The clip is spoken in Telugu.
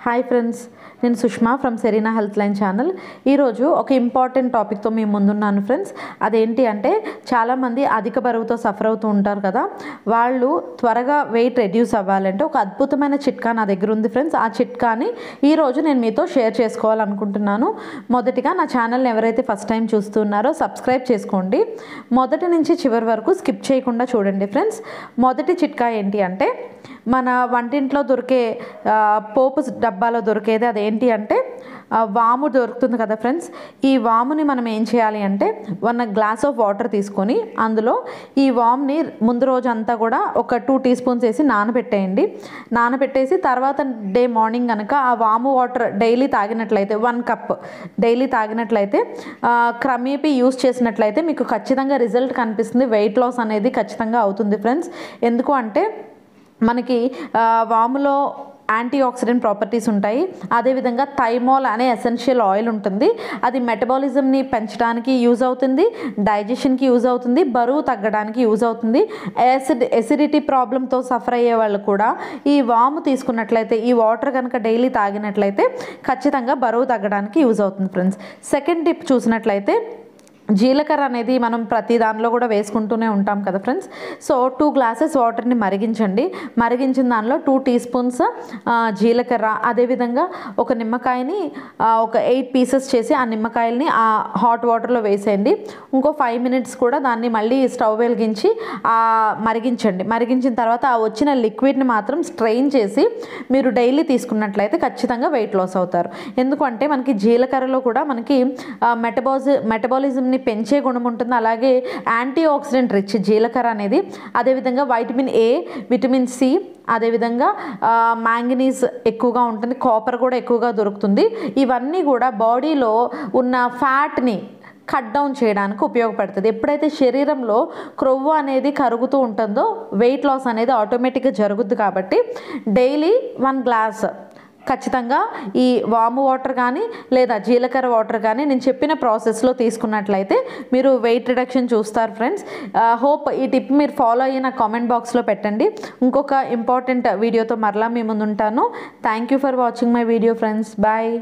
హాయ్ ఫ్రెండ్స్, నేను Sushma from Serena health line channel. ఈరోజు ఒక ఇంపార్టెంట్ టాపిక్తో మేము ముందున్నాను ఫ్రెండ్స్. అదేంటి అంటే, చాలామంది అధిక బరువుతో సఫర్ అవుతూ ఉంటారు కదా, వాళ్ళు త్వరగా వెయిట్ రెడ్యూస్ అవ్వాలంటే ఒక అద్భుతమైన చిట్కా నా దగ్గర ఉంది ఫ్రెండ్స్. ఆ చిట్కాని ఈరోజు నేను మీతో షేర్ చేసుకోవాలనుకుంటున్నాను. మొదటిగా నా ఛానల్ని ఎవరైతే ఫస్ట్ టైం చూస్తున్నారో సబ్స్క్రైబ్ చేసుకోండి. మొదటి నుంచి చివరి వరకు స్కిప్ చేయకుండా చూడండి ఫ్రెండ్స్. మొదటి చిట్కా ఏంటి అంటే, మన వంటింట్లో దొరికే పోపు డబ్బాలో దొరికేది అదేంటి అంటే వాము దొరుకుతుంది కదా ఫ్రెండ్స్. ఈ వాముని మనం ఏం చేయాలి అంటే, 1 గ్లాస్ ఆఫ్ వాటర్ తీసుకొని అందులో ఈ వామ్ని ముందు రోజు అంతా కూడా ఒక 2 టీ స్పూన్స్ వేసి నానబెట్టేసి తర్వాత డే మార్నింగ్ కనుక ఆ వాము వాటర్ డైలీ తాగినట్లయితే 1 కప్ డైలీ తాగినట్లయితే క్రమేపీ యూస్ చేసినట్లయితే మీకు ఖచ్చితంగా రిజల్ట్ కనిపిస్తుంది. వెయిట్ లాస్ అనేది ఖచ్చితంగా అవుతుంది ఫ్రెండ్స్. ఎందుకు అంటే మనకి వాములో యాంటీ ఆక్సిడెంట్ ప్రాపర్టీస్ ఉంటాయి. అదేవిధంగా థైమాల్ అనే ఎసెన్షియల్ ఆయిల్ ఉంటుంది. అది మెటబాలిజంని పెంచడానికి యూజ్ అవుతుంది, డైజెషన్కి యూజ్ అవుతుంది, బరువు తగ్గడానికి యూజ్ అవుతుంది. ఎసిడిటీ ప్రాబ్లంతో సఫర్ అయ్యే వాళ్ళు కూడా ఈ వాము తీసుకున్నట్లయితే, ఈ వాటర్ కనుక డైలీ తాగినట్లయితే ఖచ్చితంగా బరువు తగ్గడానికి యూజ్ అవుతుంది ఫ్రెండ్స్. సెకండ్ టిప్ చూసినట్లయితే, జీలకర్ర అనేది మనం ప్రతి దానిలో కూడా వేసుకుంటూనే ఉంటాం కదా ఫ్రెండ్స్. సో 2 గ్లాసెస్ వాటర్ని మరిగించిన దానిలో 2 టీ స్పూన్స్ జీలకర్ర, అదేవిధంగా ఒక నిమ్మకాయని ఒక 8 పీసెస్ చేసి ఆ నిమ్మకాయల్ని ఆ హాట్ వాటర్లో వేసేయండి. ఇంకో 5 మినిట్స్ కూడా దాన్ని మళ్ళీ స్టవ్ వెలిగించి మరిగించిన తర్వాత ఆ వచ్చిన లిక్విడ్ని మాత్రం స్ట్రెయిన్ చేసి మీరు డైలీ తీసుకున్నట్లయితే ఖచ్చితంగా వెయిట్ లాస్ అవుతారు. ఎందుకంటే మనకి జీలకర్రలో కూడా మనకి మెటబాలిజం పెంచే గుణం ఉంటుంది. అలాగే యాంటీ ఆక్సిడెంట్ రిచ్ జీలకర్ర అనేది. అదేవిధంగా వైటమిన్ ఏ, విటమిన్ సి, అదేవిధంగా మ్యాంగనీస్ ఎక్కువగా ఉంటుంది, కాపర్ కూడా ఎక్కువగా దొరుకుతుంది. ఇవన్నీ కూడా బాడీలో ఉన్న ఫ్యాట్ని కట్ డౌన్ చేయడానికి ఉపయోగపడుతుంది. ఎప్పుడైతే శరీరంలో క్రొవ్వు అనేది కరుగుతూ ఉంటుందో వెయిట్ లాస్ అనేది ఆటోమేటిక్గా జరుగుద్ది. కాబట్టి డైలీ 1 గ్లాస్ ఖచ్చితంగా ఈ వాము వాటర్ కానీ లేదా జీలకర్ర వాటర్ కానీ నేను చెప్పిన ప్రాసెస్లో తీసుకున్నట్లయితే మీరు వెయిట్ రిడక్షన్ చూస్తారు ఫ్రెండ్స్. హోప్ ఈ టిప్ మీరు ఫాలో అయ్యి నా కామెంట్ బాక్స్లో పెట్టండి. ఇంకొక ఇంపార్టెంట్ వీడియోతో మరలా మీ ముందు ఉంటాను. Thank you for watching my video friends. Bye.